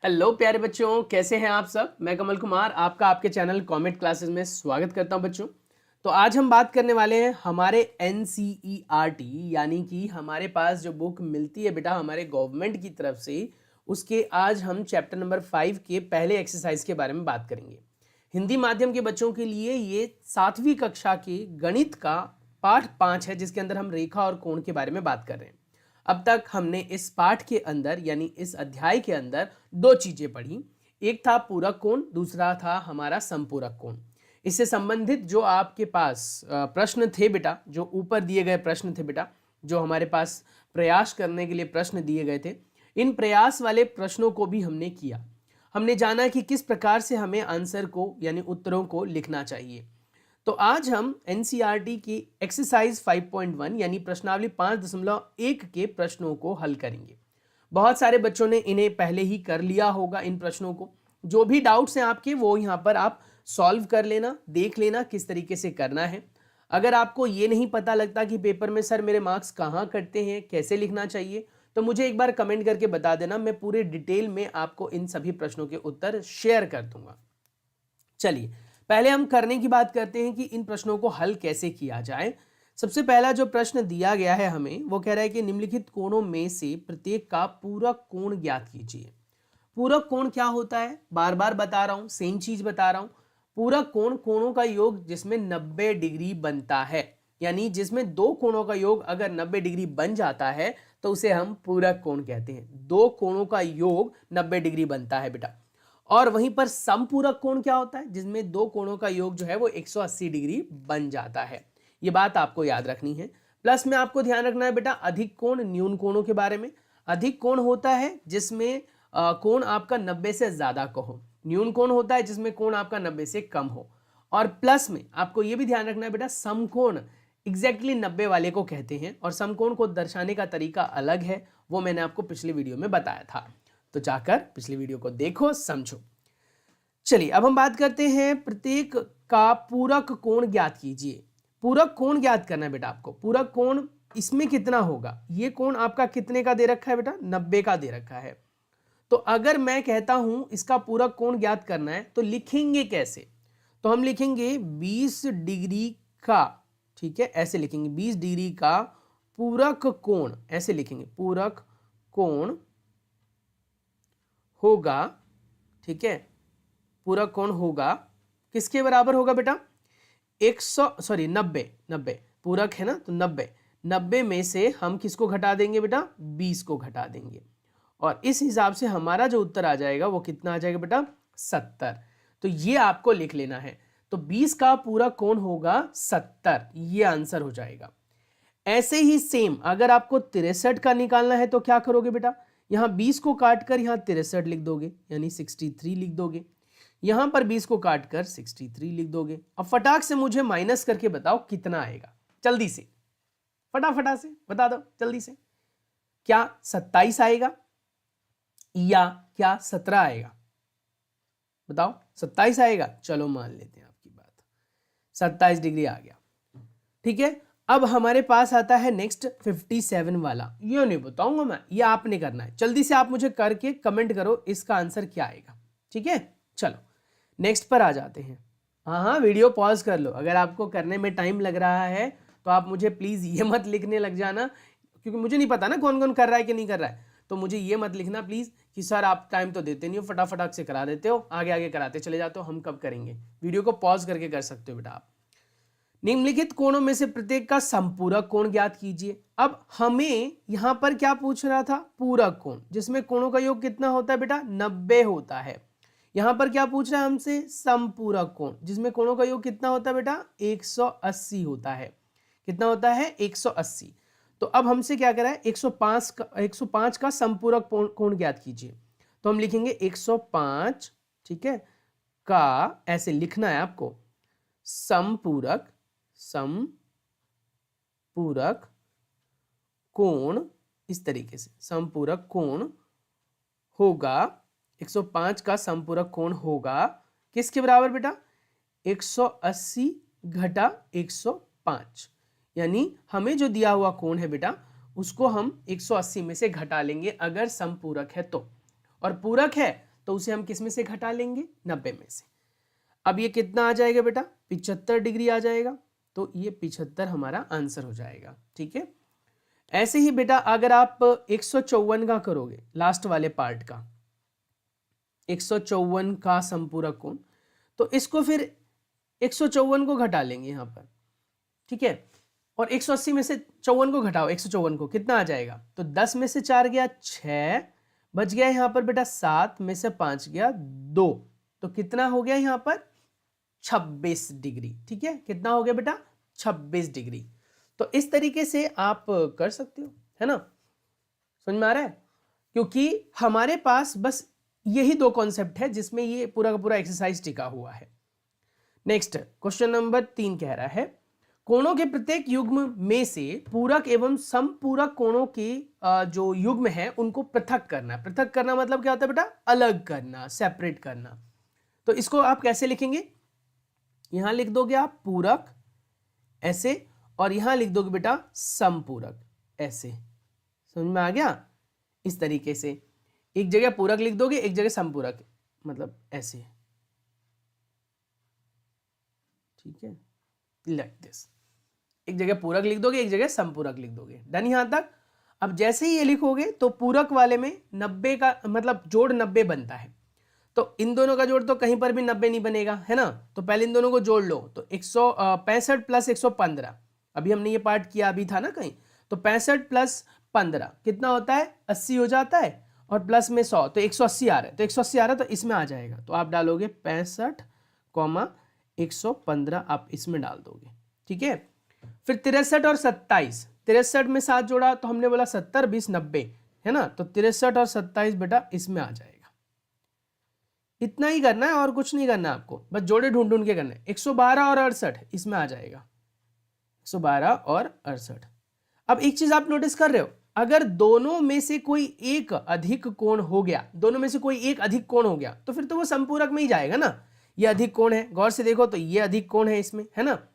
Hello प्यारे बच्चों, कैसे हैं आप सब। मैं कमल कुमार आपका आपके चैनल कॉमेट क्लासेस में स्वागत करता हूं बच्चों। तो आज हम बात करने वाले हैं हमारे NCERT यानी कि हमारे पास जो बुक मिलती है बेटा हमारे गवर्नमेंट की तरफ से, उसके आज हम चैप्टर नंबर 5 के पहले एक्सरसाइज के बारे में बात करेंगे। हिंदी माध्यम के बच्चों के लिए ये 7वीं कक्षा के गणित का पाठ 5 है, जिसके अंदर हम रेखा और कोण के बारे में बात कर रहे हैं। अब तक हमने इस पाठ के अंदर यानी इस अध्याय के अंदर दो चीजें पढ़ी। एक था पूरक कोण, दूसरा था हमारा संपूरक कोण। इससे संबंधित जो आपके पास प्रश्न थे बेटा, जो ऊपर दिए गए प्रश्न थे बेटा, जो हमारे पास प्रयास करने के लिए प्रश्न दिए गए थे, इन प्रयास वाले प्रश्नों को भी हमने किया। हमने जाना कि किस प्रकार से हमें आंसर को यानी उत्तरों को लिखना चाहिए। तो आज हम एनसीईआरटी की एक्सरसाइज 5.1 यानी प्रश्नावली 5.1 के प्रश्नों को हल करेंगे। बहुत सारे बच्चों ने इन्हें पहले ही कर लिया होगा। इन प्रश्नों को जो भी डाउट्स हैं आपके, वो यहाँ पर आप सॉल्व कर लेना, देख लेना किस तरीके से करना है। अगर आपको ये नहीं पता लगता कि पेपर में सर मेरे मार्क्स कहाँ कटते हैं, कैसे लिखना चाहिए, तो मुझे एक बार कमेंट करके बता देना। मैं पूरे डिटेल में आपको इन सभी प्रश्नों के उत्तर शेयर कर दूंगा। चलिए पहले हम करने की बात करते हैं कि इन प्रश्नों को हल कैसे किया जाए। सबसे पहला जो प्रश्न दिया गया है हमें, वो कह रहा है कि निम्नलिखित कोणों में से प्रत्येक का पूरक कोण ज्ञात कीजिए। पूरक कोण क्या होता है, बार बार बता रहा हूं, सेम चीज बता रहा हूं। पूरक कोण कोणों का योग जिसमें 90 डिग्री बनता है, यानी जिसमें दो कोणों का योग अगर 90 डिग्री बन जाता है तो उसे हम पूरक कोण कहते हैं। दो कोणों का योग 90 डिग्री बनता है बेटा। और वहीं पर समपूरक कोण क्या होता है, जिसमें दो कोणों का योग जो है वो 180 डिग्री बन जाता है। ये बात आपको याद रखनी है। प्लस में आपको ध्यान रखना है बेटा अधिक कोण न्यून कोणों के बारे में। अधिक कोण होता है जिसमें कोण आपका 90 से ज्यादा का हो, न्यून कोण होता है जिसमें कोण आपका 90 से कम हो। और प्लस में आपको यह भी ध्यान रखना है बेटा समकोण एग्जैक्टली 90 वाले को कहते हैं, और समकोण को दर्शाने का तरीका अलग है, वो मैंने आपको पिछली वीडियो में बताया था। तो जाकर पिछली वीडियो को देखो, समझो। चलिए अब हम बात करते हैं प्रत्येक का पूरक कोण ज्ञात कीजिए। पूरक कोण ज्ञात करना है बेटा आपको। पूरक कोण इसमें कितना होगा, ये कोण आपका कितने का दे रखा है बेटा, 90 का दे रखा है। तो अगर मैं कहता हूं इसका पूरक कोण ज्ञात करना है तो लिखेंगे कैसे, तो हम लिखेंगे 20 डिग्री का, ठीक है, ऐसे लिखेंगे 20 डिग्री का पूरक कोण, ऐसे लिखेंगे पूरक कोण होगा, ठीक है। पूरक कोण होगा किसके बराबर होगा बेटा, 90 पूरक है ना, तो 90 में से हम किसको घटा देंगे बेटा, 20 को घटा देंगे, और इस हिसाब से हमारा जो उत्तर आ जाएगा वो कितना आ जाएगा बेटा, 70। तो ये आपको लिख लेना है। तो 20 का पूरक कोण होगा 70, ये आंसर हो जाएगा। ऐसे ही सेम अगर आपको 63 का निकालना है तो क्या करोगे बेटा, यहां 20 को काटकर यहां 63 लिख दोगे, यानी 63 लिख दोगे। यहां पर 20 को काटकर 63 लिख दोगे। अब फटाक से मुझे माइनस करके बताओ कितना आएगा, जल्दी से फटाफटा से बता दो जल्दी से। क्या 27 आएगा या क्या 17 आएगा, बताओ। 27 आएगा, चलो मान लेते हैं आपकी बात, 27 डिग्री आ गया, ठीक है। अब हमारे पास आता है नेक्स्ट 57 वाला। ये नहीं बताऊंगा मैं, ये आपने करना है। जल्दी से आप मुझे करके कमेंट करो इसका आंसर क्या आएगा, ठीक है। चलो नेक्स्ट पर आ जाते हैं। हाँ, वीडियो पॉज कर लो। अगर आपको करने में टाइम लग रहा है तो आप मुझे प्लीज ये मत लिखने लग जाना, क्योंकि मुझे नहीं पता ना कौन कौन कर रहा है कि नहीं कर रहा है। तो मुझे ये मत लिखना प्लीज कि सर आप टाइम तो देते नहीं हो, फटाफट से करा देते हो, आगे आगे कराते चले जाते हो, हम कब करेंगे। वीडियो को पॉज करके कर सकते हो बेटा आप। निम्नलिखित कोणों में से प्रत्येक का संपूरक कोण ज्ञात कीजिए। अब हमें यहां पर क्या पूछ रहा था, पूरक कोण, जिसमें कोणों का योग कितना होता है बेटा, 90 होता है। यहां पर क्या पूछ रहा है हमसे, समपूरक कोण, जिसमें कोणों का योग कितना होता है बेटा, 180 होता है। कितना होता है, 180। तो अब हमसे क्या करा है, 105 का संपूरक कोण ज्ञात कीजिए। तो हम लिखेंगे 105, ठीक है, का, ऐसे लिखना है आपको, समपूरक कोण, इस तरीके से समपूरक कोण होगा, 105 का समपूरक कोण होगा किसके बराबर बेटा, 180 घटा 105, यानी हमें जो दिया हुआ कोण है बेटा उसको हम 180 में से घटा लेंगे अगर समपूरक है तो, और पूरक है तो उसे हम किस में से घटा लेंगे, 90 में से। अब ये कितना आ जाएगा बेटा, 75 डिग्री आ जाएगा, तो ये 75 हमारा आंसर हो जाएगा। ठीक है, ऐसे ही बेटा अगर आप 154 का करोगे, लास्ट वाले पार्ट का 154 का संपूरक कोण, तो इसको फिर 154 को घटा लेंगे यहाँ पर। ठीक है, और 180 में से 54 को घटाओ, 154 को, कितना आ जाएगा, तो 10 में से 4 गया 6, बच गया यहाँ पर बेटा 7 में से 5 गया 2, तो कितना हो गया यहाँ पर 26 डिग्री। ठीक है, कितना हो गया बेटा 26 डिग्री। तो इस तरीके से आप कर सकते हो, है ना, समझ में आ रहा है, क्योंकि हमारे पास बस यही दो कॉन्सेप्ट है जिसमें ये पूरा का पूरा एक्सरसाइज टिका हुआ है। नेक्स्ट क्वेश्चन नंबर 3 कह रहा है, कोणों के प्रत्येक युग्म में से पूरक एवं समपूरक कोणों के जो युग्म है उनको पृथक करना। पृथक करना मतलब क्या होता है बेटा, अलग करना, सेपरेट करना। तो इसको आप कैसे लिखेंगे, यहां लिख दोगे आप पूरक ऐसे, और यहां लिख दोगे बेटा समपूरक ऐसे। समझ में आ गया, इस तरीके से एक जगह पूरक लिख दोगे, एक जगह समपूरक, मतलब ऐसे। ठीक है, लाइक दिस, एक जगह पूरक लिख दोगे, एक जगह समपूरक लिख दोगे। डन यहां तक। अब जैसे ही ये लिखोगे तो पूरक वाले में 90 का मतलब जोड़ 90 बनता है, तो इन दोनों का जोड़ तो कहीं पर भी 90 नहीं बनेगा, है ना, तो पहले इन दोनों को जोड़ लो, तो 165 प्लस 115, अभी हमने ये पार्ट किया अभी था ना कहीं, तो 65 प्लस 15 कितना होता है, 80 हो जाता है, और प्लस में 100, तो 180 आ रहा है, तो 180 आ रहा है तो इसमें आ जाएगा, तो आप डालोगे 65, 115 आप इसमें डाल दोगे। ठीक है, फिर 63 और 27, 63 में 7 जोड़ा तो हमने बोला 70, 20, 90, है ना, तो 63 और 27 बेटा इसमें आ जाएगा। इतना ही करना है और कुछ नहीं करना आपको, बस जोड़े ढूंढ ढूंढ के करना है। 112 और 68 इसमें आ जाएगा, 112 और 68। अब एक चीज आप नोटिस कर रहे हो, अगर दोनों में से कोई एक अधिक कोण हो गया, दोनों में से कोई एक अधिक कोण हो गया, तो फिर तो वो संपूरक में ही जाएगा ना। ये अधिक कोण है, गौर से देखो तो ये अधिक कोण है इसमें, है ना।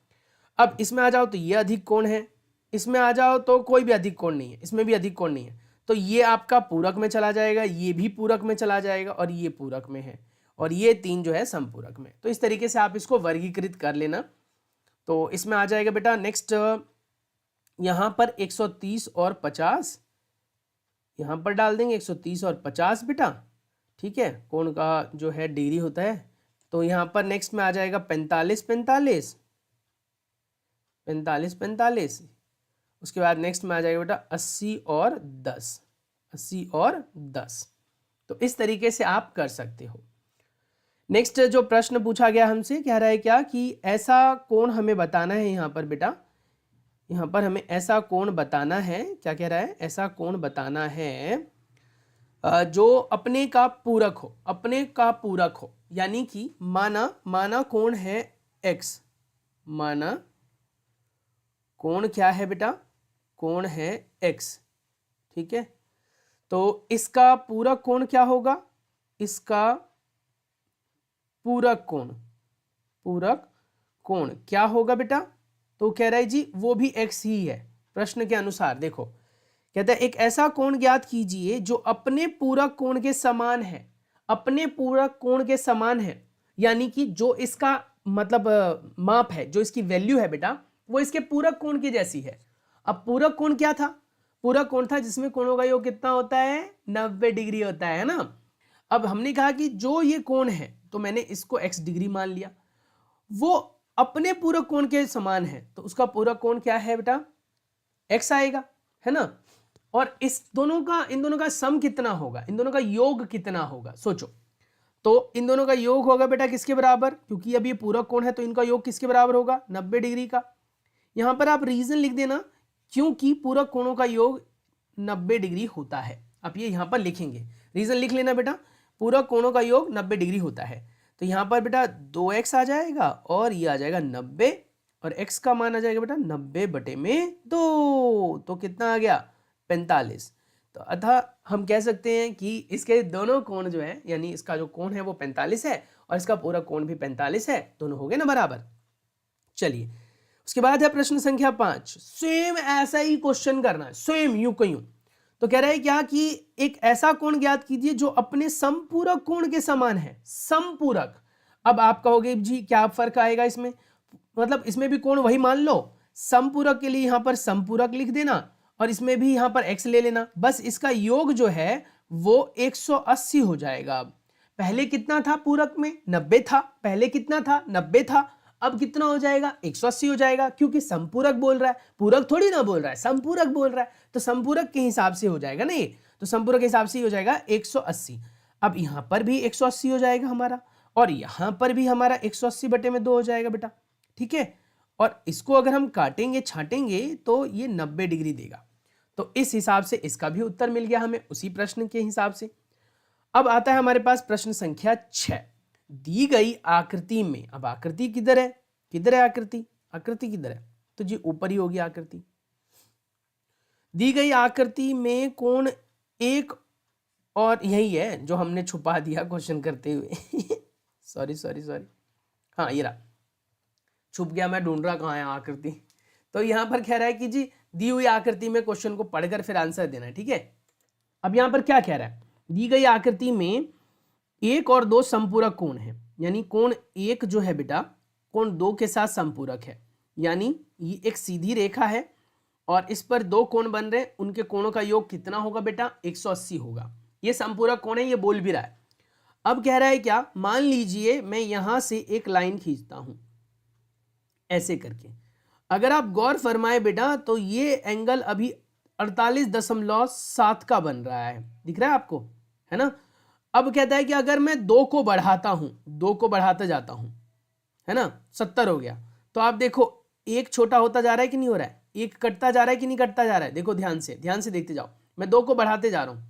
अब इसमें आ जाओ तो ये अधिक कोण है, इसमें आ जाओ तो कोई भी अधिक कोण नहीं है, इसमें भी अधिक कोण नहीं है, तो ये आपका पूरक में चला जाएगा, ये भी पूरक में चला जाएगा, और ये पूरक में है, और ये 3 जो है संपूरक में। तो इस तरीके से आप इसको वर्गीकृत कर लेना। तो इसमें आ जाएगा बेटा नेक्स्ट, यहां पर 130 और 50 यहां पर डाल देंगे, 130 और 50 बेटा। ठीक है, कोण का जो है डिग्री होता है, तो यहां पर नेक्स्ट में आ जाएगा 45, 45, 45, 45। उसके बाद नेक्स्ट में आ जाएगा बेटा 80 और 10, 80 और 10। तो इस तरीके से आप कर सकते हो। नेक्स्ट जो प्रश्न पूछा गया हमसे, कह रहा है क्या कि ऐसा कोण हमें बताना है, यहाँ पर बेटा, यहाँ पर हमें ऐसा कोण बताना है, क्या कह रहा है, ऐसा कोण बताना है जो अपने का पूरक हो, अपने का पूरक हो, यानी कि माना कोण है x, माना कोण क्या है बेटा, कोण है x। ठीक है, तो इसका पूरक कोण क्या होगा, इसका पूरक कोण क्या होगा बेटा, तो कह रहा है जी वो भी x ही है। प्रश्न के अनुसार देखो, कहता है एक ऐसा कोण ज्ञात कीजिए जो अपने पूरक कोण के समान है, अपने पूरक कोण के समान है, यानी कि जो इसका मतलब माप है, जो इसकी वैल्यू है बेटा, वो इसके पूरक कोण की जैसी है। अब पूरक कोण क्या था, पूरक कोण था जिसमें कोणों का योग कितना होता है, 90 डिग्री होता है ना। अब हमने कहा कि जो ये कोण है, तो मैंने इसको x डिग्री मान लिया, वो अपने पूरक कोण के समान है, तो उसका पूरक कोण क्या है बेटा, x आएगा, है ना। और इस दोनों का, इन दोनों का सम कितना होगा, इन दोनों का योग कितना होगा, सोचो। तो इन दोनों का योग होगा बेटा किसके बराबर, क्योंकि अब ये पूरक कोण है तो इनका योग किसके बराबर होगा, 90 डिग्री का। यहां पर आप रीजन लिख देना, क्योंकि पूरक कोणों का योग 90 डिग्री होता है। आप ये यहां पर लिखेंगे, रीजन लिख लेना बेटा, पूरक कोणों का योग 90 डिग्री होता है। तो यहां पर बेटा 2x आ जाएगा, और ये आ जाएगा 90, और x का मान आ जाएगा बेटा 90/2, तो कितना आ गया, 45। तो अतः हम कह सकते हैं कि इसके दोनों कोण जो है, यानी इसका जो कोण है वो 45 है, और इसका पूरा कोण भी 45 है, दोनों हो गए ना बराबर। चलिए, उसके बाद है प्रश्न संख्या 5। सेम ऐसा ही क्वेश्चन करना है, सेम यूं कयूं। तो कह रहा है क्या कि एक ऐसा कोण ज्ञात कीजिए जो अपने संपूरक कोण के समान है। संपूरक, अब आप कहोगे जी क्या फर्क आएगा इसमें, मतलब इसमें भी कोण वही मान लो, संपूरक के लिए यहां पर संपूरक लिख देना और इसमें भी यहां पर x ले लेना, बस इसका योग जो है वो 180 हो जाएगा। अब पहले कितना था पूरक में, 90 था, पहले कितना था, 90 था, अब कितना हो जाएगा, 180 हो जाएगा, क्योंकि संपूरक बोल रहा है, पूरक थोड़ी ना बोल रहा है, संपूरक बोल रहा है, तो संपूरक के हिसाब से हो जाएगा ना ये, तो संपूरक के हिसाब से हो जाएगा 180। अब यहां पर भी 180 हो जाएगा हमारा, और यहां पर भी हमारा 180 बटे में 2 हो जाएगा बेटा, ठीक है। और इसको अगर हम काटेंगे छाटेंगे तो ये 90 डिग्री देगा, तो इस हिसाब से इसका भी उत्तर मिल गया हमें उसी प्रश्न के हिसाब से। अब आता है हमारे पास प्रश्न संख्या 6। दी गई आकृति में, अब आकृति किधर है, किधर है आकृति, आकृति किधर है, तो जी ऊपर ही होगी आकृति। दी गई आकृति में कोण एक, और यही है जो हमने छुपा दिया क्वेश्चन करते हुए सॉरी सॉरी सॉरी, हाँ ये रहा, छुप गया, मैं ढूंढ रहा कहाँ है आकृति। तो यहां पर कह रहा है कि जी दी हुई आकृति में क्वेश्चन को पढ़कर फिर आंसर देना है, ठीक है। अब यहां पर क्या कह रहा है, दी गई आकृति में 1 और 2 संपूरक कोण है, यानी कोण 1 जो है बेटा कोण 2 के साथ संपूरक है, यानी ये एक सीधी रेखा है और इस पर 2 कोण बन रहे हैं, उनके कोणों का योग कितना होगा बेटा, 180 होगा। ये संपूरक कोण है, ये बोल भी रहा है। अब कह रहा है क्या, मान लीजिए मैं यहां से एक लाइन खींचता हूं ऐसे करके, अगर आप गौर फरमाए बेटा तो ये एंगल अभी 48.7 का बन रहा है, दिख रहा है आपको, है ना। अब कहता है कि अगर मैं 2 को बढ़ाता हूं, 2 को बढ़ाता जाता हूं, है ना, 70 हो गया, तो आप देखो एक छोटा होता जा रहा है कि नहीं हो रहा है, एक कटता जा रहा है कि नहीं कटता जा रहा है, देखो ध्यान से देखते जाओ। मैं 2 को बढ़ाते जा रहा हूं,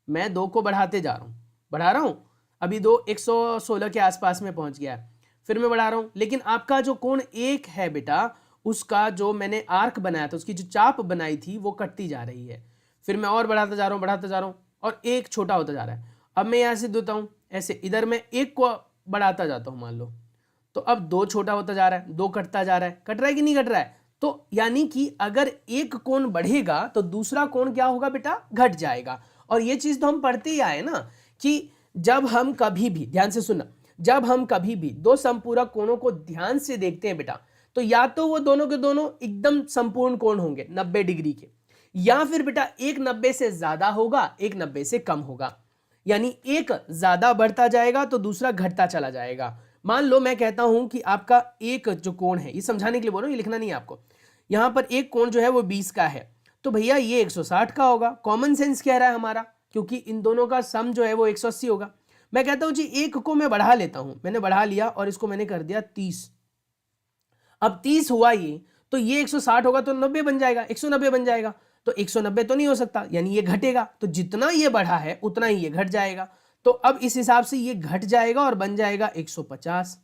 मैं 2 को बढ़ाते जा रहा हूं, बढ़ा रहा हूं, अभी 2 116 के आसपास में पहुंच गया है, फिर मैं बढ़ा रहा हूं, लेकिन आपका जो कोण 1 है बेटा उसका जो मैंने आर्क बनाया था, उसकी जो चाप बनाई थी वो कटती जा रही है, फिर मैं और बढ़ाता जा रहा हूं, बढ़ाता जा रहा हूं, और एक छोटा होता जा रहा है। अब मैं यहां से देता हूं ऐसे, इधर मैं 1 को बढ़ाता जाता हूं मान लो, तो अब 2 छोटा होता जा रहा है, 2 कटता जा रहा है, कट रहा है कि नहीं कट रहा है, तो यानी कि अगर एक कोण बढ़ेगा तो दूसरा कोण क्या होगा बेटा, घट जाएगा। और ये चीज तो हम पढ़ते ही आए ना कि जब हम कभी भी, ध्यान से सुनना, जब हम कभी भी 2 संपूरक कोणों को ध्यान से देखते हैं बेटा, तो या तो वो दोनों के दोनों एकदम संपूर्ण कोण होंगे 90 डिग्री के, या फिर बेटा एक 90 से ज्यादा होगा, एक 90 से कम होगा, यानी एक ज्यादा बढ़ता जाएगा तो दूसरा घटता चला जाएगा। मान लो मैं कहता हूं कि आपका एक जो कोण है, ये समझाने के लिए बोल रहा हूं, ये लिखना नहीं है आपको, यहां पर एक कोण जो है वो 20 का है, तो भैया ये 160 का होगा, कॉमन सेंस कह रहा है हमारा, क्योंकि इन दोनों का सम जो है वो 180 होगा। मैं कहता हूं जी एक को मैं बढ़ा लेता हूं, मैंने बढ़ा लिया और इसको मैंने कर दिया 30, अब 30 हुआ ये, तो ये 160 होगा तो 90 बन जाएगा, 190 बन जाएगा, तो 190 तो नहीं हो सकता, यानी ये घटेगा, तो जितना ये बढ़ा है उतना ही ये घट जाएगा, तो अब इस हिसाब से ये घट जाएगा और बन जाएगा 150।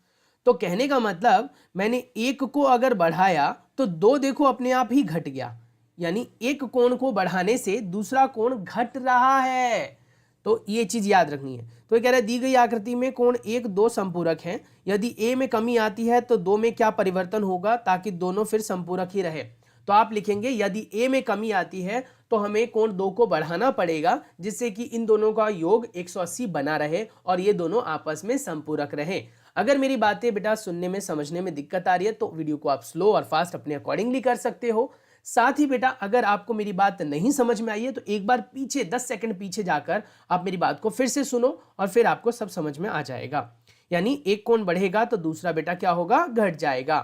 तो कहने का मतलब मैंने एक को अगर बढ़ाया तो 2 देखो अपने आप ही घट गया, यानी एक कोण को बढ़ाने से दूसरा कोण घट रहा है, तो ये चीज याद रखनी है। तो ये कह रहा है दी गई आकृति में कोण 1, 2 संपूरक हैं, यदि a में कमी आती है तो 2 में क्या परिवर्तन होगा ताकि दोनों फिर संपूरक ही रहे। तो आप लिखेंगे यदि a में कमी आती है तो हमें कोण 2 को बढ़ाना पड़ेगा जिससे कि इन दोनों का योग 180 बना रहे और ये दोनों आपस में संपूरक रहे। अगर मेरी बातें बेटा सुनने में समझने में दिक्कत आ रही है तो वीडियो को आप स्लो और फास्ट अपने अकॉर्डिंगली कर सकते हो। साथ ही बेटा अगर आपको मेरी बात नहीं समझ में आई है तो एक बार पीछे 10 सेकंड पीछे जाकर आप मेरी बात को फिर से सुनो और फिर आपको सब समझ में आ जाएगा। यानी एक कोण बढ़ेगा तो दूसरा बेटा क्या होगा, घट जाएगा।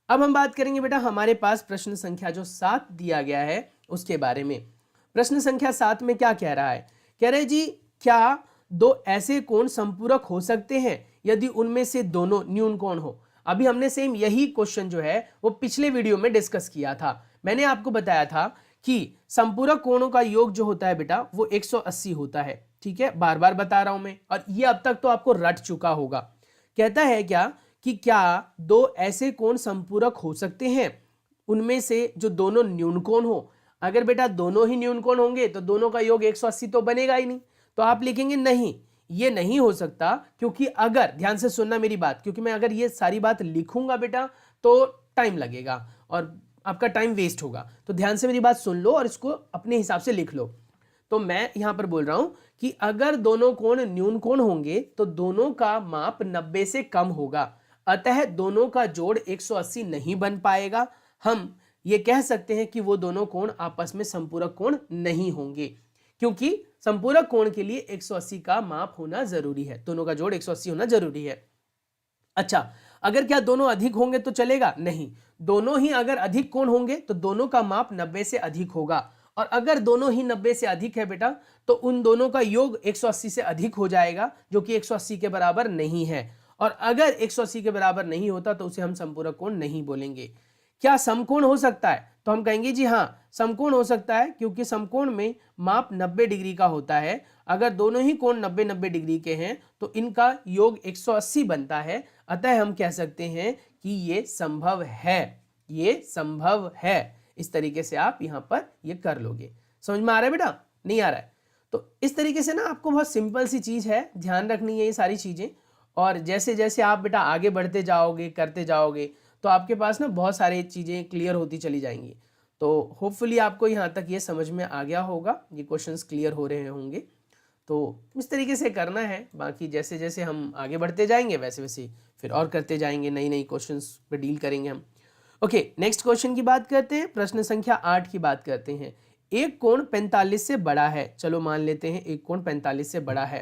अब हम बात करेंगे बेटा हमारे पास प्रश्न संख्या जो 7 दिया गया है उसके बारे में। प्रश्न संख्या 7 में क्या कह रहा है, कह रहे जी क्या 2 ऐसे कोण संपूरक हो सकते हैं यदि उनमें से दोनों न्यून कोण हो। अभी हमने सेम यही क्वेश्चन जो है वो पिछले वीडियो में डिस्कस किया था। मैंने आपको बताया था कि संपूरक कोणों का योग जो होता है बेटा वो 180 होता है, ठीक है, बार बार बता रहा हूं मैं और ये अब तक तो आपको रट चुका होगा। कहता है क्या कि क्या 2 ऐसे कोण संपूरक हो सकते हैं उनमें से जो दोनों न्यून कोण हो। अगर बेटा दोनों ही न्यून कोण होंगे तो दोनों का योग 180 तो बनेगा ही नहीं, तो आप लिखेंगे नहीं ये नहीं हो सकता, क्योंकि अगर ध्यान से सुनना मेरी बात, क्योंकि मैं अगर ये सारी बात लिखूंगा बेटा तो टाइम लगेगा और आपका टाइम वेस्ट होगा, तो ध्यान से मेरी बात सुन लो और इसको अपने हिसाब से लिख लो। तो मैं यहां पर बोल रहा हूं कि अगर दोनों कोण न्यून कोण होंगे तो दोनों का माप 90 से कम होगा, अतः दोनों का जोड़ 180 नहीं बन पाएगा। हम ये कह सकते हैं कि वो दोनों कोण आपस में संपूरक कोण नहीं होंगे, क्योंकि संपूरक कोण के लिए 180 का माप होना जरूरी है, दोनों का जोड़ 180 होना जरूरी है। अच्छा, अगर क्या दोनों अधिक होंगे तो चलेगा? नहीं, दोनों ही अगर अधिक कोण होंगे तो दोनों का माप 90 से अधिक होगा, और अगर दोनों ही 90 से अधिक है बेटा तो उन दोनों का योग 180 से अधिक हो जाएगा, जो कि 180 के बराबर नहीं है। और अगर 180 के बराबर नहीं होता तो उसे हम संपूरक कोण नहीं बोलेंगे। क्या समकोण हो सकता है? तो हम कहेंगे जी हाँ, समकोण हो सकता है, क्योंकि समकोण में माप 90 डिग्री का होता है। अगर दोनों ही कोण 90-90 डिग्री के हैं तो इनका योग 180 बनता है, अतः हम कह सकते हैं कि ये संभव है, ये संभव है। इस तरीके से आप यहां पर ये कर लोगे। समझ में आ रहा है बेटा? नहीं आ रहा है? तो इस तरीके से ना आपको बहुत सिंपल सी चीज है, ध्यान रखनी है ये सारी चीजें, और जैसे जैसे आप बेटा आगे बढ़ते जाओगे, करते जाओगे, तो आपके पास ना बहुत सारी चीजें क्लियर होती चली जाएंगी। तो होपफुली आपको यहाँ तक ये समझ में आ गया होगा, ये क्वेश्चंस क्लियर हो रहे होंगे। तो इस तरीके से करना है, बाकी जैसे जैसे हम आगे बढ़ते जाएंगे वैसे वैसे फिर और करते जाएंगे, नई नई क्वेश्चंस पे डील करेंगे हम। ओके, नेक्स्ट क्वेश्चन की बात करते हैं, प्रश्न संख्या 8 की बात करते हैं। एक कोण 45 से बड़ा है, चलो मान लेते हैं एक कोण 45 से बड़ा है।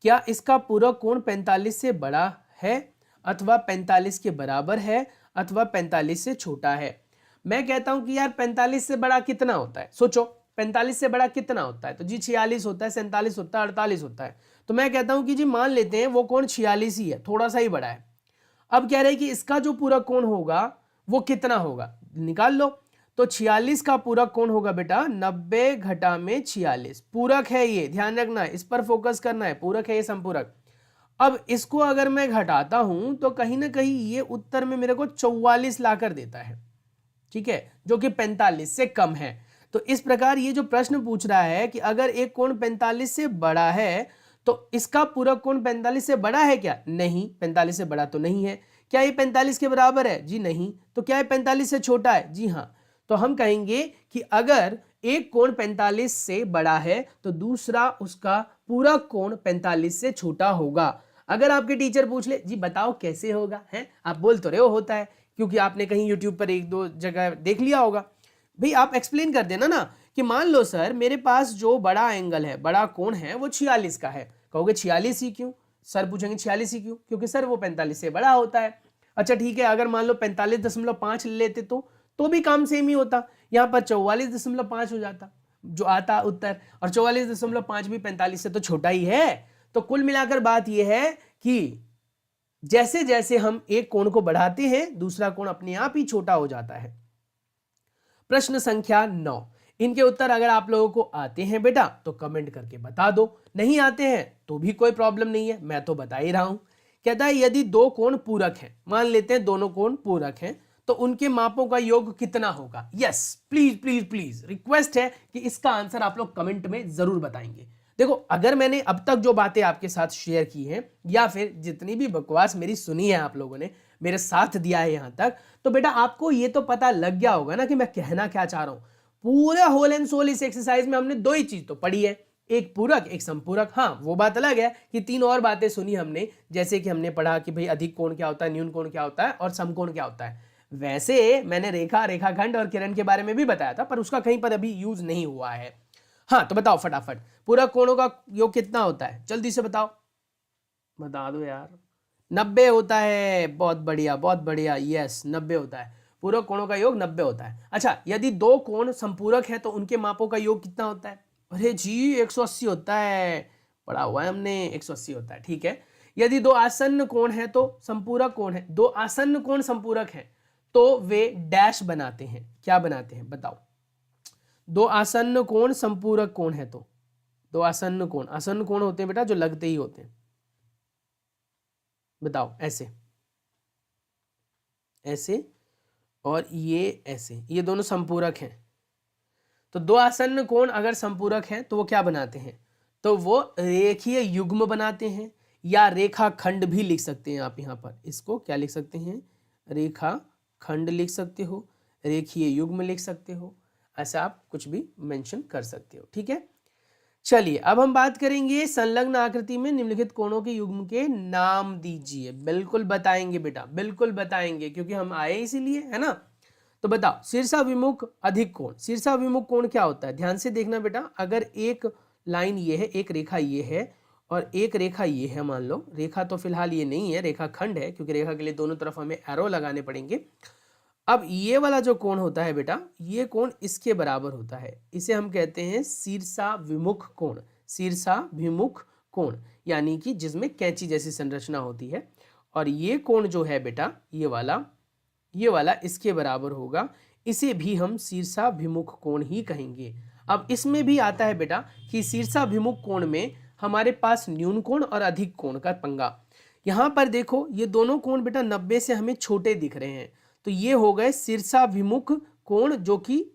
क्या इसका पूरक कोण 45 से बड़ा है, अथवा 45 के बराबर है, अथवा 45 से छोटा है? मैं कहता हूं कि यार 45 से बड़ा कितना होता है? सोचो, 45 से बड़ा कितना होता है? तो जी 46 होता है, 47 होता है, 48 होता है। तो मैं कहता हूं कि जी मान लेते हैं वो कोण 46 ही है, थोड़ा सा ही बड़ा है। अब कह रहे हैं कि इसका जो पूरक कोण होगा वो कितना होगा, निकाल लो। तो 46 का पूरक कोण होगा बेटा 90 घटा में 46। पूरक है ये, ध्यान रखना है, इस पर फोकस करना है, पूरक है ये, संपूरक। अब इसको अगर मैं घटाता हूं तो कहीं ना कहीं ये उत्तर में मेरे को 44 लाकर देता है, ठीक है, जो कि 45 से कम है। तो इस प्रकार ये जो प्रश्न पूछ रहा है कि अगर एक कोण 45 से बड़ा है तो इसका पूरक कोण 45 से बड़ा है क्या? नहीं, 45 से बड़ा तो नहीं है। क्या ये 45 के बराबर है? जी नहीं। तो क्या ये 45 से छोटा है? जी हाँ। तो हम कहेंगे कि अगर एक कोण 45 से बड़ा है तो दूसरा उसका पूरक कोण 45 से छोटा होगा। अगर आपके टीचर पूछ ले जी बताओ कैसे होगा, है, आप बोल तो रहे हो होता है, क्योंकि आपने कहीं यूट्यूब पर एक दो जगह देख लिया होगा। भाई आप एक्सप्लेन कर देना ना कि मान लो सर मेरे पास जो बड़ा एंगल है, बड़ा कोण है, वो 46 का है। कहोगे 46 ही क्यों? सर पूछेंगे 46 ही क्यों? क्योंकि सर वो 45 से बड़ा होता है। अच्छा ठीक है, अगर मान लो 45.5 ले लेते तो भी काम सेम ही होता, यहाँ पर 44.5 हो जाता जो आता उत्तर, और 44.5 भी 45 से तो छोटा ही है। तो कुल मिलाकर बात यह है कि जैसे जैसे हम एक कोण को बढ़ाते हैं दूसरा कोण अपने आप ही छोटा हो जाता है। प्रश्न संख्या 9, इनके उत्तर अगर आप लोगों को आते हैं बेटा तो कमेंट करके बता दो, नहीं आते हैं तो भी कोई प्रॉब्लम नहीं है, मैं तो बता ही रहा हूं। कहता है यदि दो कोण पूरक हैं, मान लेते हैं दोनों कोण पूरक हैं, तो उनके मापों का योग कितना होगा? Yes, please please please request है कि इसका आंसर आप लोग कमेंट में जरूर बताएंगे। देखो, अगर मैंने अब तक जो बातें आपके साथ शेयर की हैं या फिर जितनी भी बकवास मेरी सुनी है, आप लोगों ने मेरे साथ दिया है यहां तक, तो बेटा आपको ये तो पता लग गया होगा ना कि मैं कहना क्या चाह रहा हूं। पूरा होल एंड सोल इस एक्सरसाइज में हमने दो ही चीज तो पढ़ी है, एक पूरक एक संपूरक। हाँ, वो बात अलग है कि तीन और बातें सुनी हमने, जैसे कि हमने पढ़ा कि भाई अधिक कोण क्या होता है, न्यून कोण क्या होता है, और समकोण क्या होता है। वैसे मैंने रेखा, रेखाखंड और किरण के बारे में भी बताया था, पर उसका कहीं पर अभी यूज नहीं हुआ है। हाँ, तो बताओ फटाफट, पूरक कोणों का योग कितना होता है? जल्दी से बताओ, बता दो यार। 90 होता है, बहुत बढ़िया बहुत बढ़िया, यस 90 होता है, पूरक कोणों का योग 90 होता है। अच्छा, यदि दो कोण संपूरक है तो उनके मापों का योग कितना होता है? अरे जी 180 होता है, पढ़ा हुआ है हमने, 180 होता है, ठीक है। यदि दो आसन्न कोण है तो संपूरक कोण है, दो आसन्न कोण संपूरक है तो वे डैश बनाते हैं, क्या बनाते हैं बताओ? दो आसन्न कोण संपूरक कोण है तो दो आसन्न कोण, आसन्न कोण होते हैं बेटा जो लगते ही होते हैं, बताओ ऐसे, ऐसे और ये ऐसे, ये दोनों संपूरक हैं। तो दो आसन्न कोण अगर संपूरक हैं तो वो क्या बनाते हैं? तो वो रेखीय युग्म बनाते हैं, या रेखाखंड भी लिख सकते हैं आप। यहां पर इसको क्या लिख सकते हैं? रेखाखंड लिख सकते हो, रेखीय युग्म लिख सकते हो, ऐसा आप कुछ भी मेंशन कर सकते हो, ठीक है। चलिए अब हम बात करेंगे संलग्न आकृति में निम्नलिखित कोणों के युग्म के नाम दीजिए। बिल्कुल बताएंगे बेटा, बिल्कुल बताएंगे, क्योंकि हम आए इसीलिए, है ना। तो बताओ, शीर्षाभिमुख अधिक कोण। शीर्षाभिमुख कोण क्या होता है, ध्यान से देखना बेटा। अगर एक लाइन ये है, एक रेखा ये है और एक रेखा ये है, मान लो रेखा तो फिलहाल ये नहीं है, रेखा खंड है, क्योंकि रेखा के लिए दोनों तरफ हमें एरो लगाने पड़ेंगे। अब ये वाला जो कोण होता है बेटा, ये कोण इसके बराबर होता है, इसे हम कहते हैं शीर्षाभिमुख कोण। शीर्षाभिमुख कोण यानी कि जिसमें कैंची जैसी संरचना होती है। और ये कोण जो है बेटा, ये वाला इसके बराबर होगा, इसे भी हम शीर्षाभिमुख कोण ही कहेंगे। अब इसमें भी आता है बेटा कि शीर्षाभिमुख कोण में हमारे पास न्यून कोण और अधिक कोण का पंगा। यहां पर देखो, ये दोनों कोण बेटा 90 से हमें छोटे दिख रहे हैं, तो ये हो गए शीर्षाभिमुख कोण जो कि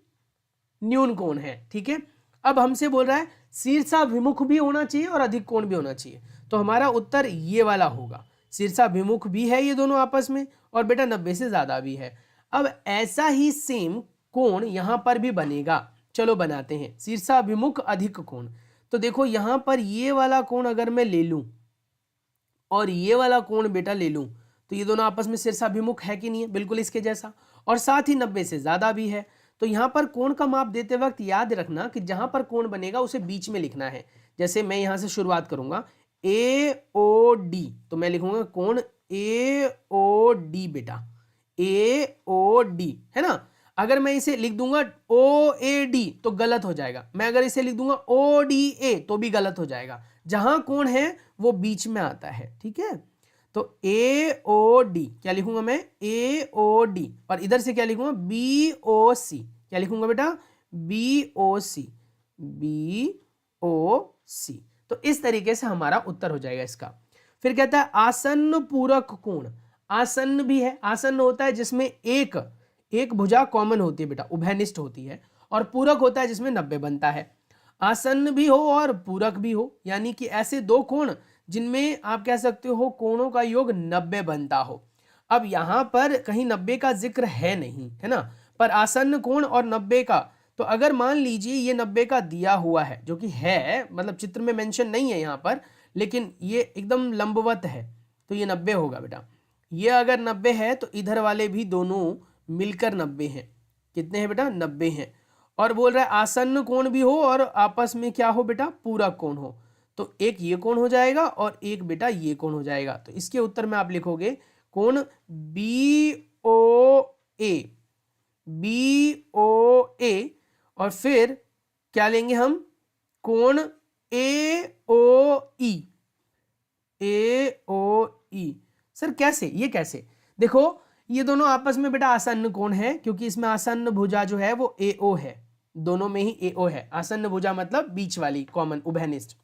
न्यून कोण है, ठीक है। अब हमसे बोल रहा है शीर्षाभिमुख भी होना चाहिए और अधिक कोण भी होना चाहिए, तो हमारा उत्तर ये वाला होगा। शीर्षाभिमुख भी है ये दोनों आपस में, और बेटा 90 से ज्यादा भी है। अब ऐसा ही सेम कोण यहां पर भी बनेगा, चलो बनाते हैं। शीर्षाभिमुख अधिक कोण, तो देखो यहां पर ये वाला कोण अगर मैं ले लूं और ये वाला कोण बेटा ले लूं, तो ये दोनों आपस में शीर्षाभिमुख है कि नहीं है, बिल्कुल इसके जैसा, और साथ ही 90 से ज्यादा भी है। तो यहां पर कोण का माप देते वक्त याद रखना कि जहां पर कोण बनेगा उसे बीच में लिखना है। जैसे मैं यहां से शुरुआत करूंगा AOD, तो मैं लिखूंगा कोण AOD बेटा, AOD, है ना। अगर मैं इसे लिख दूंगा OAD तो गलत हो जाएगा, मैं अगर इसे लिख दूंगा ODA तो भी गलत हो जाएगा। जहां कोण है वो बीच में आता है, ठीक है। तो AOD क्या लिखूंगा मैं, AOD, और इधर से क्या लिखूंगा BOC, क्या लिखूंगा बेटा BOC, BOC। तो इस तरीके से हमारा उत्तर हो जाएगा इसका। फिर कहता है आसन्न पूरक कोण। आसन्न भी है, आसन्न होता है जिसमें एक भुजा कॉमन होती है बेटा, उभयनिष्ठ होती है, और पूरक होता है जिसमें 90 बनता है। आसन्न भी हो और पूरक भी हो, यानी कि ऐसे दो कोण जिनमें आप कह सकते हो कोणों का योग 90 बनता हो। अब यहां पर कहीं 90 का जिक्र है नहीं, है ना, पर आसन्न कोण और 90 का, तो अगर मान लीजिए ये 90 का दिया हुआ है, जो कि है, मतलब चित्र में मेंशन नहीं है यहां पर, लेकिन ये एकदम लंबवत है, तो ये 90 होगा बेटा। ये अगर 90 है तो इधर वाले भी दोनों मिलकर 90 हैं। कितने हैं बेटा, 90 हैं। और बोल रहा है आसन्न कोण भी हो और आपस में क्या हो बेटा, पूरक कोण हो, तो एक ये कोण हो जाएगा और एक बेटा ये कोण हो जाएगा। तो इसके उत्तर में आप लिखोगे कोण BOA, BOA, और फिर क्या लेंगे हम, कोण AOE, AOE। सर कैसे, ये कैसे, देखो ये दोनों आपस में बेटा आसन्न कोण है, क्योंकि इसमें आसन्न भुजा जो है वो AO है, दोनों में ही AO है। आसन्न भुजा मतलब बीच वाली कॉमन उभयनिष्ठ,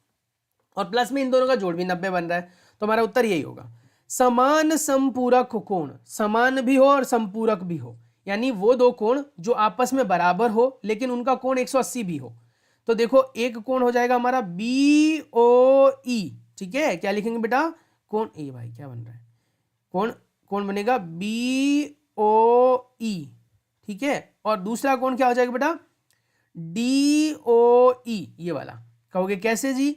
और प्लस में इन दोनों का जोड़ भी 90 बन रहा है, तो हमारा उत्तर यही होगा। समान संपूरक कोण, समान भी हो और संपूरक भी हो, यानी वो दो कोण जो आपस में बराबर हो लेकिन उनका कोण 180 भी हो। तो देखो एक कोण हो जाएगा हमारा BOE, ठीक है। क्या लिखेंगे बेटा, कोण ए, भाई क्या बन रहा है, कोण बनेगा BOE, ठीक है। और दूसरा कोण क्या हो जाएगा बेटा, DOE, ये वाला। कहोगे कैसे जी,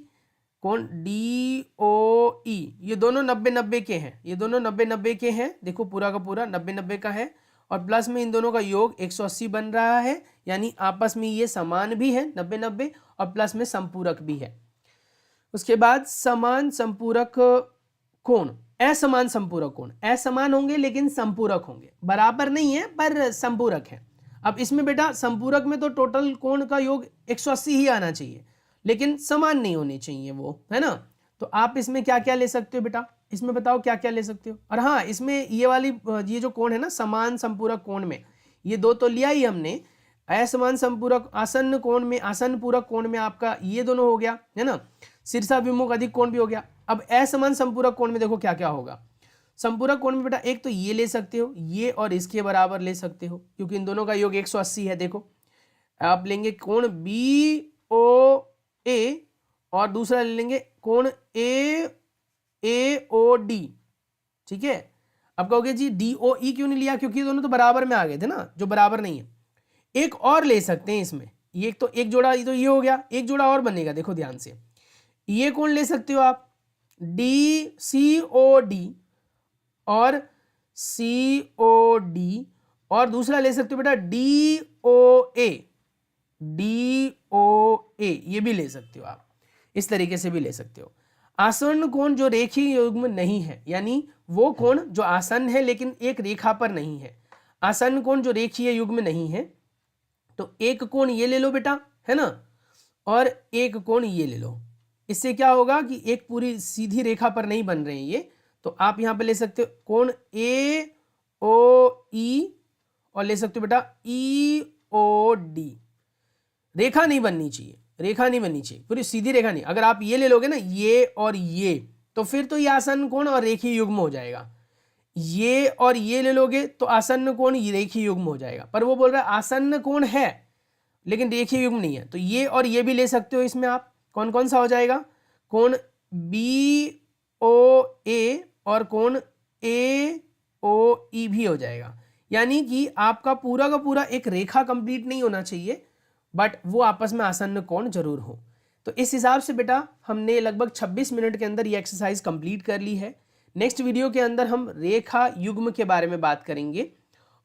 कोण DOE, ये दोनों 90-90 के हैं, ये दोनों 90-90 के हैं, देखो पूरा का पूरा 90-90 का है, और प्लस में इन दोनों का योग 180 बन रहा है, यानी आपस में ये समान भी है 90-90 और प्लस में संपूरक भी है। उसके बाद समान संपूरक कोण, असमान संपूरक कोण, असमान होंगे लेकिन संपूरक होंगे, बराबर नहीं है पर संपूरक है। अब इसमें बेटा संपूरक में तो टोटल कोण का योग 180 ही आना चाहिए, लेकिन समान नहीं होने चाहिए वो, है ना। तो आप इसमें क्या क्या ले सकते हो बेटा, इसमें बताओ क्या क्या ले सकते हो। और हाँ, इसमें ये वाली ये जो कोण है ना, समान संपूरक कोण में ये दो तो लिया ही हमने। असमान संपूरक आसन्न कोण में, आसन्न पूरक कोण में आपका ये दोनों हो गया, है ना। शीर्षाभिमुख अधिक कोण भी हो गया। अब असमान संपूरक कोण में देखो क्या क्या होगा। संपूरक कोण में बेटा एक तो ये ले सकते हो, ये और इसके बराबर ले सकते हो, क्योंकि इन दोनों का योग 180 है। देखो आप लेंगे कोण BOA और दूसरा ले लेंगे कोण AOD, ठीक है। अब कहोगे जी DOE क्यों नहीं लिया, क्योंकि ये दोनों तो बराबर में आ गए थे ना, जो बराबर नहीं है। एक और ले सकते हैं इसमें, ये तो एक जोड़ा, ये तो ये हो गया, एक जोड़ा और बनेगा, देखो ध्यान से। ये कौन ले सकते हो आप, डी सी ओ डी और सी ओ डी, और दूसरा ले सकते हो बेटा डी ओ ए, डी ओ ए, ये भी ले सकते हो आप, इस तरीके से भी ले सकते हो। आसन्न कोण जो रेखीय युग्म नहीं है, यानी वो कोण जो आसन्न है लेकिन एक रेखा पर नहीं है। आसन्न कोण जो रेखीय युग्म नहीं है, तो एक कोण ये ले लो बेटा, है ना, और एक कोण ये ले लो। इससे क्या होगा कि एक पूरी सीधी रेखा पर नहीं बन रहे हैं ये, तो आप यहां पे ले सकते हो कोण ए ओ ई, और ले सकते हो बेटा ई ओ डी। रेखा नहीं बननी चाहिए, रेखा नहीं बननी चाहिए, पूरी सीधी रेखा नहीं। अगर आप ये ले लोगे ना, ये और ये, तो फिर तो ये आसन्न कोण और रेखीय युग्म हो जाएगा। ये और ये ले लोगे तो आसन्न कोण रेखीय युग्म हो जाएगा। पर वो बोल रहा है आसन्न कोण है लेकिन रेखीय युग्म नहीं है, तो ये और ये भी ले सकते हो। इसमें आप कौन कौन सा हो जाएगा, कोण बी ओ ए और कोण ए ओ ई भी हो जाएगा। यानी कि आपका पूरा का पूरा एक रेखा कंप्लीट नहीं होना चाहिए, बट वो आपस में आसन्न कोण जरूर हो। तो इस हिसाब से बेटा हमने लगभग 26 मिनट के अंदर ये एक्सरसाइज कंप्लीट कर ली है। नेक्स्ट वीडियो के अंदर हम रेखा युग्म के बारे में बात करेंगे,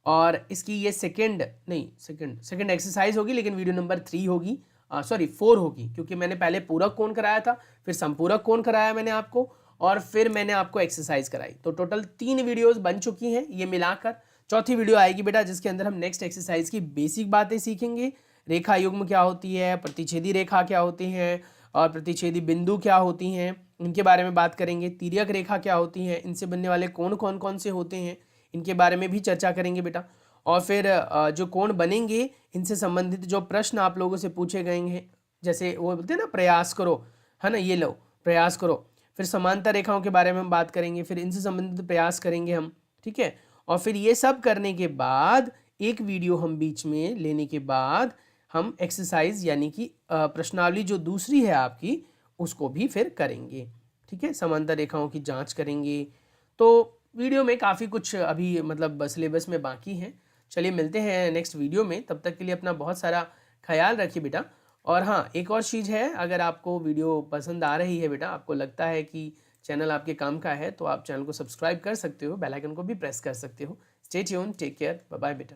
और इसकी ये सेकंड एक्सरसाइज होगी, लेकिन वीडियो नंबर 3 होगी, सॉरी 4 होगी, क्योंकि मैंने पहले पूरक कोण कराया था, फिर संपूरक कोण कराया मैंने आपको, और फिर मैंने आपको एक्सरसाइज कराई। तो टोटल 3 वीडियोस बन चुकी हैं ये मिलाकर। चौथी वीडियो आएगी बेटा जिसके अंदर हम नेक्स्ट एक्सरसाइज की बेसिक बातें सीखेंगे। रेखा युग्म क्या होती है, प्रतिच्छेदी रेखा क्या होती है, और प्रतिच्छेदी बिंदु क्या होती हैं, इनके बारे में बात करेंगे। तिर्यक रेखा क्या होती है, इनसे बनने वाले कोण कौन कौन से होते हैं, इनके बारे में भी चर्चा करेंगे बेटा। और फिर जो कोण बनेंगे इनसे संबंधित जो प्रश्न आप लोगों से पूछे गए हैं, जैसे वो बोलते हैं ना प्रयास करो, है ना, ये लो प्रयास करो। फिर समांतर रेखाओं के बारे में हम बात करेंगे, फिर इनसे संबंधित प्रयास करेंगे हम, ठीक है। और फिर ये सब करने के बाद एक वीडियो हम बीच में लेने के बाद हम एक्सरसाइज यानी कि प्रश्नावली जो दूसरी है आपकी उसको भी फिर करेंगे, ठीक है। समांतर रेखाओं की जांच करेंगे। तो वीडियो में काफ़ी कुछ अभी मतलब सिलेबस में बाकी है। चलिए मिलते हैं नेक्स्ट वीडियो में, तब तक के लिए अपना बहुत सारा ख्याल रखिए बेटा। और हाँ, एक और चीज़ है, अगर आपको वीडियो पसंद आ रही है बेटा, आपको लगता है कि चैनल आपके काम का है, तो आप चैनल को सब्सक्राइब कर सकते हो, बेल आइकन को भी प्रेस कर सकते हो। Stay tune, take care, bye bye बेटा।